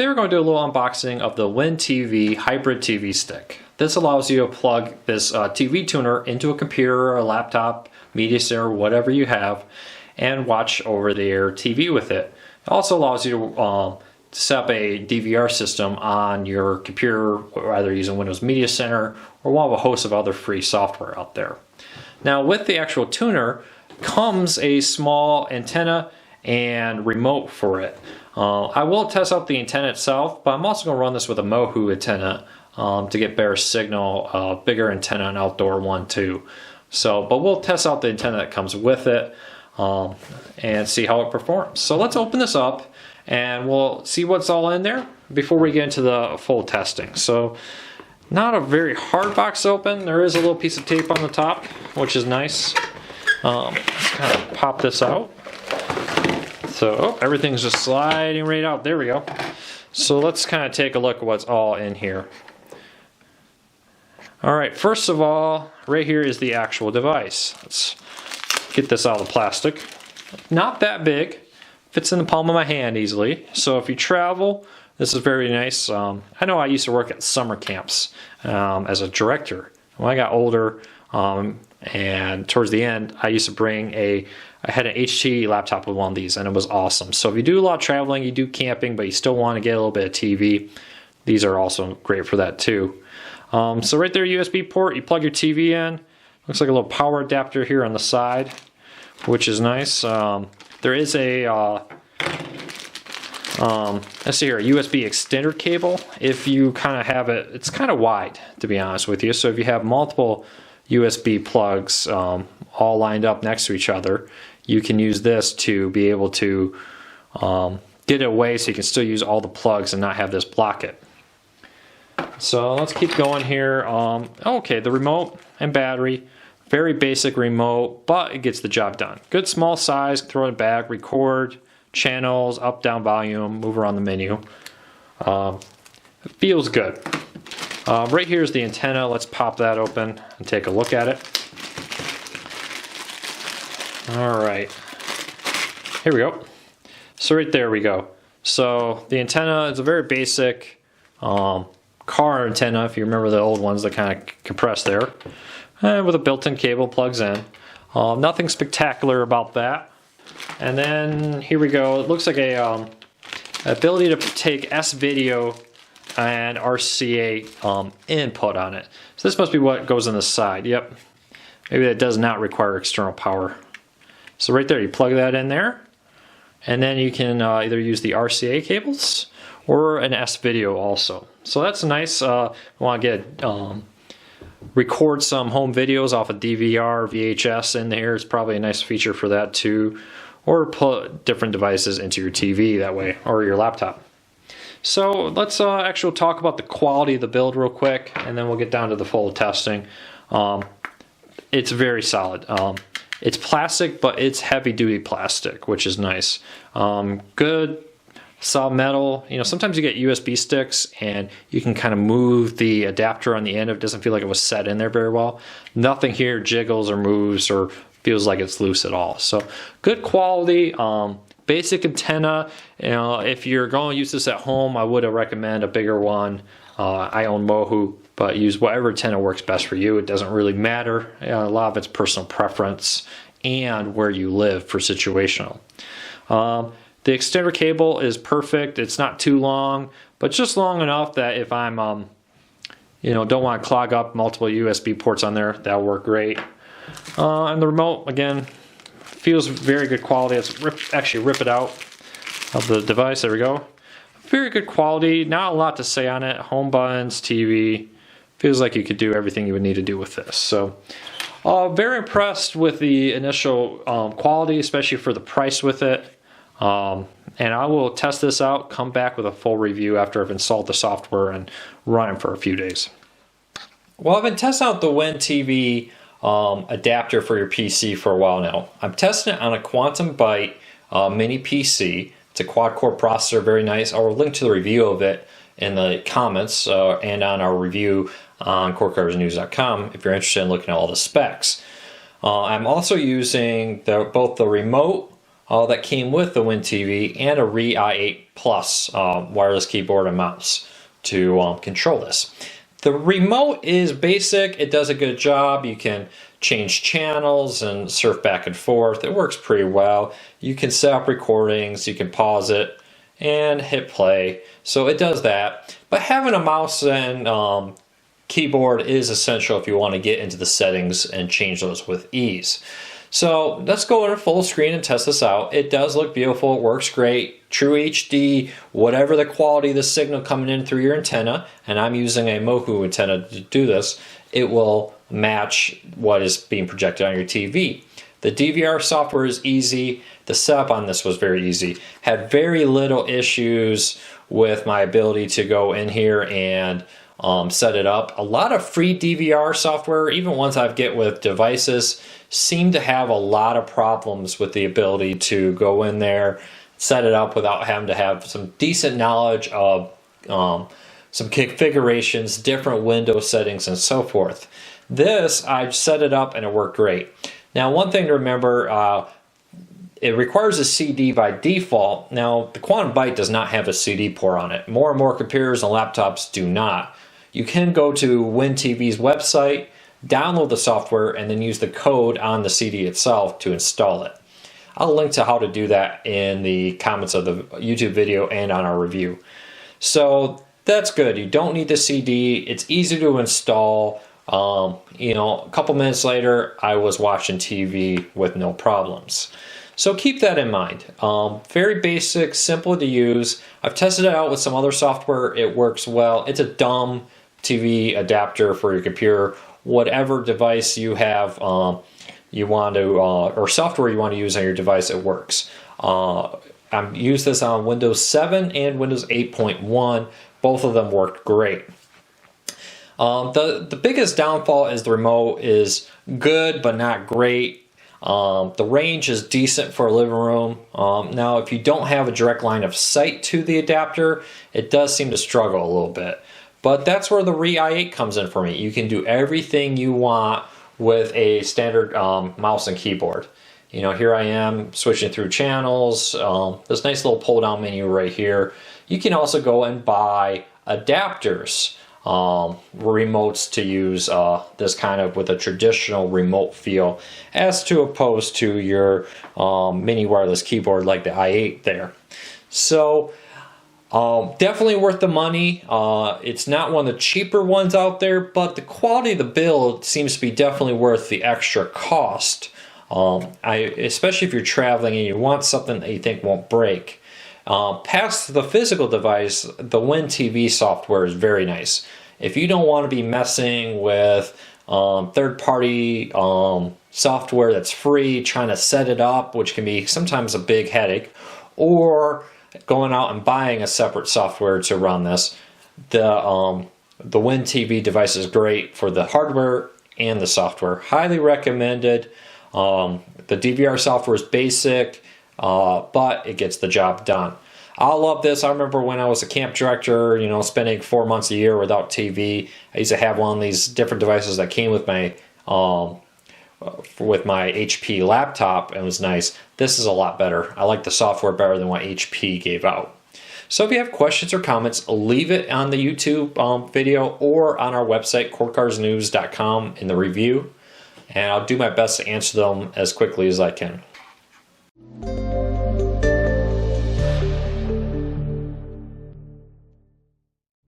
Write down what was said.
today we're going to do a little unboxing of the WinTV hybrid TV stick. This allows you to plug this TV tuner into a computer, a laptop, media center, whatever you have, and watch over-the-air TV with it. It also allows you to set up a DVR system on your computer, either using Windows Media Center or one of a host of other free software out there. Now, with the actual tuner comes a small antenna and remote for it. I will test out the antenna itself, but I'm also going to run this with a Mohu antenna to get better signal, bigger antenna, an outdoor one too. But we'll test out the antenna that comes with it and see how it performs. So let's open this up and we'll see what's all in there before we get into the full testing. So not a very hard box to open. There is a little piece of tape on the top, which is nice. Let's kind of pop this out. So everything's just sliding right out. There we go. So let's kind of take a look at what's all in here. Alright, first of all, right here is the actual device. Let's get this out of the plastic. Not that big. Fits in the palm of my hand easily. So if you travel, this is very nice. I know I used to work at summer camps as a director. When I got older and towards the end, I used to bring I had an HT laptop with one of these, and it was awesome. So if you do a lot of traveling, you do camping, but you still want to get a little bit of TV, these are also great for that too. So right there, USB port, you plug your TV in. Looks like a little power adapter here on the side, which is nice. There is a, let's see here, a USB extender cable. If you kind of have it, it's kind of wide, to be honest with you. So if you have multiple USB plugs all lined up next to each other, you can use this to be able to get it away so you can still use all the plugs and not have this block it. So let's keep going here. Okay, the remote and battery, very basic remote, but it gets the job done. Good small size, throw it back, record, channels, up, down volume, move around the menu. It feels good. Right here is the antenna. Let's pop that open and take a look at it. Alright, here we go. So right there we go. So the antenna is a very basic car antenna, if you remember the old ones that kind of compress there. And with a built-in cable plugs in. Nothing spectacular about that. And then here we go. It looks like a ability to take S-video and RCA input on it. So this must be what goes on the side. Yep. Maybe that does not require external power. So right there, you plug that in there, and then you can either use the RCA cables or an S-video also. So that's nice. You want to get record some home videos off of DVR, VHS in there. It's probably a nice feature for that too. Or put different devices into your TV that way, or your laptop. So let's actually talk about the quality of the build real quick, and then we'll get down to the full testing. It's very solid. It's plastic, but it's heavy-duty plastic, which is nice. Good, solid metal. You know, sometimes you get USB sticks, and you can kind of move the adapter on the end. It doesn't feel like it was set in there very well. Nothing here jiggles or moves or feels like it's loose at all. So good quality. Basic antenna. You know, if you're going to use this at home, I would recommend a bigger one. I own Mohu, but use whatever antenna works best for you. It doesn't really matter. A lot of it's personal preference and where you live for situational. The extender cable is perfect. It's not too long, but just long enough that if I'm, you know, don't want to clog up multiple USB ports on there, that'll work great. And the remote, again, feels very good quality. Let's actually rip it out of the device. There we go. Very good quality. Not a lot to say on it. Home buttons, TV. Feels like you could do everything you would need to do with this. So, very impressed with the initial quality, especially for the price with it. And I will test this out, come back with a full review after I've installed the software and run it for a few days. Well, I've been testing out the WinTV adapter for your PC for a while now. I'm testing it on a Quantum Byte mini PC. It's a quad-core processor, very nice. I'll link to the review of it in the comments and on our review on corecardsnews.com if you're interested in looking at all the specs. I'm also using both the remote that came with the WinTV and a Rca Plus wireless keyboard and mouse to control this. The remote is basic. It does a good job. You can change channels and surf back and forth. It works pretty well. You can set up recordings, you can pause it and hit play. So it does that. But having a mouse and keyboard is essential if you want to get into the settings and change those with ease. So let's go in full screen and test this out. It does look beautiful. It works great. True HD, whatever the quality of the signal coming in through your antenna, and I'm using a Mohu antenna to do this, it will match what is being projected on your TV. The DVR software is easy. The setup on this was very easy. Had very little issues with my ability to go in here and set it up. A lot of free DVR software, even ones I get with devices, seem to have a lot of problems with the ability to go in there, set it up without having to have some decent knowledge of some configurations, different window settings, and so forth. This, I set it up and it worked great. Now, one thing to remember, it requires a CD by default. Now, the Quantum Byte does not have a CD port on it. More and more computers and laptops do not. You can go to WinTV's website, download the software, and then use the code on the CD itself to install it. I'll link to how to do that in the comments of the YouTube video and on our review. So that's good. You don't need the CD. It's easy to install. You know, a couple minutes later, I was watching TV with no problems. So keep that in mind. Very basic, simple to use. I've tested it out with some other software. It works well. It's a dumb TV adapter for your computer. Whatever device you have, you want to, or software you want to use on your device, it works. I've used this on Windows 7 and Windows 8.1. Both of them worked great. The biggest downfall is the remote is good but not great. The range is decent for a living room. Now, if you don't have a direct line of sight to the adapter, it does seem to struggle a little bit. But that's where the Rca comes in for me. You can do everything you want with a standard mouse and keyboard. You know, here I am switching through channels. This nice little pull-down menu right here. You can also go and buy adapters, remotes to use this kind of with a traditional remote feel, as to opposed to your mini wireless keyboard like the i8 there. So definitely worth the money. It's not one of the cheaper ones out there, but the quality of the build seems to be definitely worth the extra cost. Especially if you're traveling and you want something that you think won't break. Past the physical device, the WinTV software is very nice. If you don't want to be messing with third-party software that's free, trying to set it up, which can be sometimes a big headache, or going out and buying a separate software to run this, the WinTV device is great for the hardware and the software. Highly recommended. The DVR software is basic, but it gets the job done. I love this. I remember when I was a camp director, you know, spending 4 months a year without TV. I used to have one of these different devices that came with my HP laptop, and it was nice. This is a lot better. I like the software better than what HP gave out. So if you have questions or comments, leave it on the YouTube video or on our website, courtcarsnews.com, in the review, and I'll do my best to answer them as quickly as I can.